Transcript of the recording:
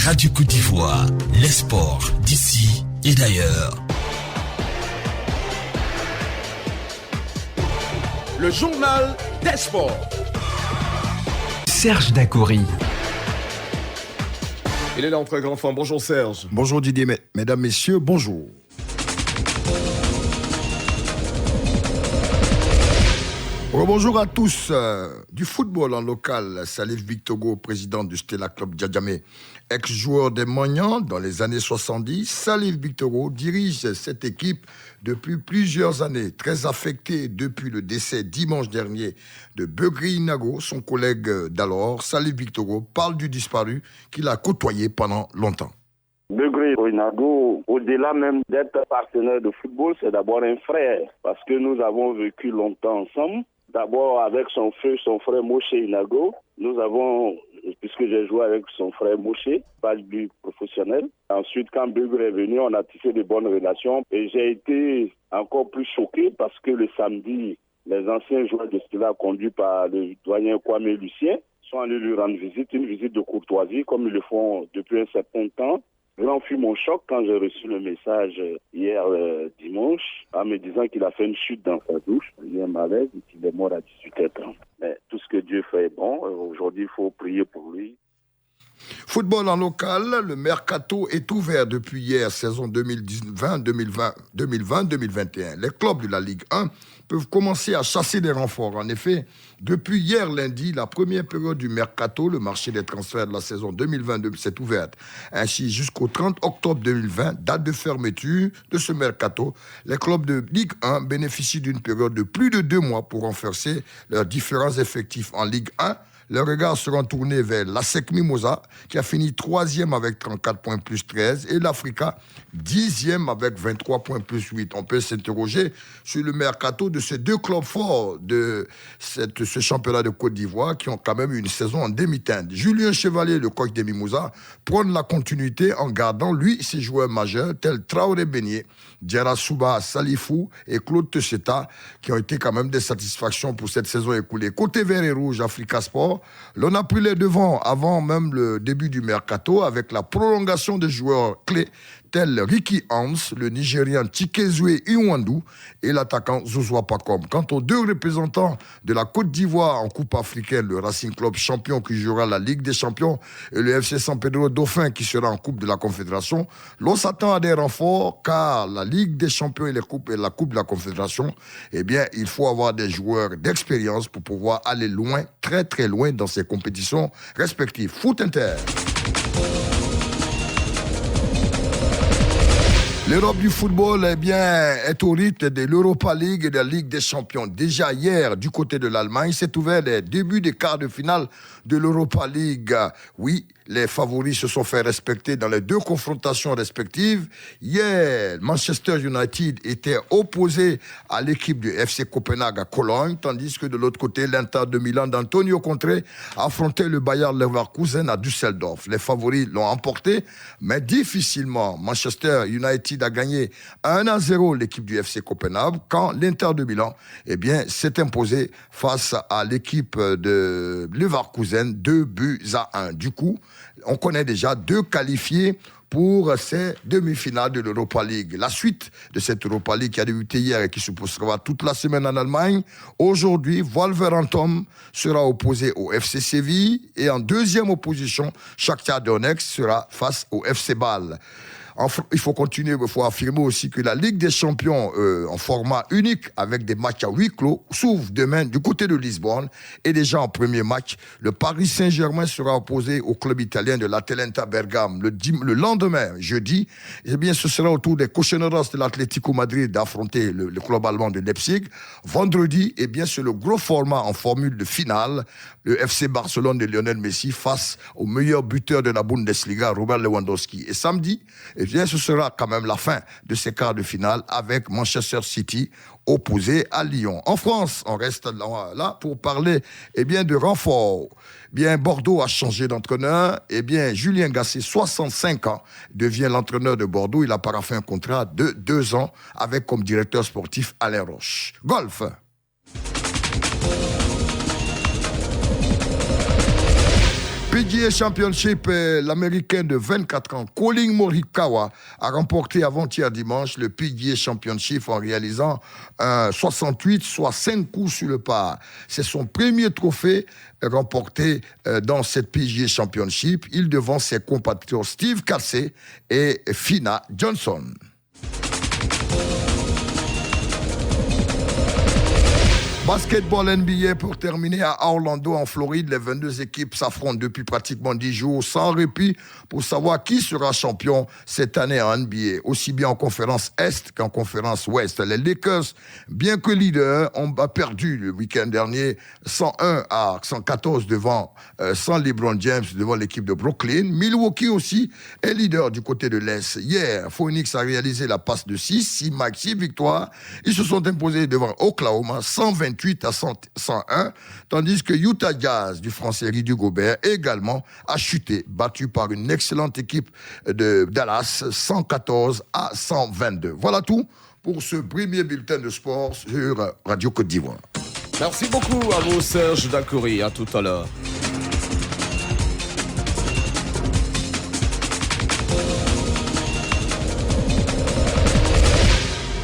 Radio Côte d'Ivoire, les sports d'ici et d'ailleurs. Le journal des sports. Serge Dacoury. Il est là en très grand forme. Bonjour Serge. Bonjour Didier, mesdames, messieurs, bonjour. Bonjour à tous. Du football en local, Salif Victogo, président du Stella Club Djadjamé, ex-joueur des Mognans dans les années 70. Salif Victogo dirige cette équipe depuis plusieurs années, très affecté depuis le décès dimanche dernier de Beugri Inago, son collègue d'alors. Salif Victogo parle du disparu qu'il a côtoyé pendant longtemps. Beugri Inago, au-delà même d'être partenaire de football, c'est d'abord un frère, parce que nous avons vécu longtemps ensemble. D'abord avec son frère Moshe Inago, puisque j'ai joué avec son frère Moshe, pas du professionnel. Ensuite, quand Beugri est venu, on a tissé de bonnes relations et j'ai été encore plus choqué parce que le samedi, les anciens joueurs de Stella conduits par le doyen Kwame Lucien sont allés lui rendre visite, une visite de courtoisie comme ils le font depuis un certain temps. Grand fut mon choc quand j'ai reçu le message hier dimanche en me disant qu'il a fait une chute dans sa douche, il est malaise et qu'il est mort à 18h30. Mais tout ce que Dieu fait est bon. Aujourd'hui, il faut prier pour lui. Football en local, le mercato est ouvert depuis hier, saison 2020-2021. Les clubs de la Ligue 1 peuvent commencer à chasser des renforts. En effet, depuis hier lundi, la première période du mercato, le marché des transferts de la saison 2022 s'est ouverte. Ainsi, jusqu'au 30 octobre 2020, date de fermeture de ce mercato, les clubs de Ligue 1 bénéficient d'une période de plus de 2 mois pour renforcer leurs différents effectifs en Ligue 1. Leurs regards seront tournés vers l'ASEC Mimosa, qui a fini 3e avec 34 points plus 13, et l'Africa, 10e avec 23 points plus 8. On peut s'interroger sur le mercato de ces deux clubs forts de ce championnat de Côte d'Ivoire, qui ont quand même eu une saison en demi-teinte. Julien Chevalier, le coach des Mimosa, prône la continuité en gardant, lui, ses joueurs majeurs, tels Traoré Beignet, Djara Souba Salifou et Claude Techeta, qui ont été quand même des satisfactions pour cette saison écoulée. Côté vert et rouge, Africa Sport, l'on a pris les devants avant même le début du mercato avec la prolongation des joueurs clés tels Ricky Hans, le Nigérian Chikezue Iwandu et l'attaquant Zouzoua Pakom. Quant aux deux représentants de la Côte d'Ivoire en Coupe africaine, le Racing Club champion qui jouera la Ligue des champions et le FC San Pedro Dauphin qui sera en Coupe de la Confédération, l'on s'attend à des renforts car la Ligue des champions et la Coupe de la Confédération, eh bien, il faut avoir des joueurs d'expérience pour pouvoir aller loin, très très loin dans ces compétitions respectives. Foot Inter. L'Europe du football est au rythme de l'Europa League et de la Ligue des Champions. Déjà hier, du côté de l'Allemagne, s'est ouvert les débuts des quarts de finale de l'Europa League. Oui, les favoris se sont fait respecter dans les deux confrontations respectives. Hier, Manchester United était opposé à l'équipe du FC Copenhague à Cologne, tandis que de l'autre côté, l'Inter de Milan d'Antonio Conte affrontait le Bayer Leverkusen à Düsseldorf. Les favoris l'ont emporté, mais difficilement. Manchester United a gagné 1-0 l'équipe du FC Copenhague, quand l'Inter de Milan s'est imposé face à l'équipe de Leverkusen 2-1. Du coup, on connaît déjà 2 qualifiés pour ces demi-finales de l'Europa League. La suite de cette Europa League qui a débuté hier et qui se poursuivra toute la semaine en Allemagne. Aujourd'hui, Wolverhampton sera opposé au FC Séville et en deuxième opposition, Shakhtar Donetsk sera face au FC Bâle. Il faut continuer, il faut affirmer aussi que la Ligue des Champions en format unique avec des matchs à huis clos s'ouvre demain du côté de Lisbonne et déjà en premier match, le Paris Saint-Germain sera opposé au club italien de l'Atalanta Bergame le lendemain, jeudi. Ce sera au tour des Cochoneros de l'Atlético Madrid d'affronter le club allemand de Leipzig. Vendredi, c'est le gros format en formule de finale, le FC Barcelone de Lionel Messi face au meilleur buteur de la Bundesliga, Robert Lewandowski. Et samedi, ce sera quand même la fin de ces quarts de finale avec Manchester City opposé à Lyon. En France, on reste là pour parler de renfort. Bordeaux a changé d'entraîneur. Julien Gasset, 65 ans, devient l'entraîneur de Bordeaux. Il a paraphé un contrat de 2 ans avec comme directeur sportif Alain Roche. Golf. PGA Championship, l'Américain de 24 ans, Collin Morikawa, a remporté avant-hier dimanche le PGA Championship en réalisant un 68, soit 5 coups sur le par. C'est son premier trophée remporté dans cette PGA Championship. Il devance ses compatriotes Steve Casey et Fina Johnson. Basketball NBA pour terminer à Orlando en Floride. Les 22 équipes s'affrontent depuis pratiquement 10 jours sans répit pour savoir qui sera champion cette année en NBA. Aussi bien en conférence Est qu'en conférence Ouest. Les Lakers, bien que leaders, ont perdu le week-end dernier 101 à 114 sans LeBron James devant l'équipe de Brooklyn. Milwaukee aussi est leader du côté de l'Est. Hier, Phoenix a réalisé la passe de 6 victoires. Ils se sont imposés devant Oklahoma 128 à 101, tandis que Utah Jazz du français Rudy Gobert également a chuté, battu par une excellente équipe de Dallas 114 à 122. Voilà tout pour ce premier bulletin de sport sur Radio Côte d'Ivoire. Merci beaucoup à vous, Serge Dacoury. À tout à l'heure.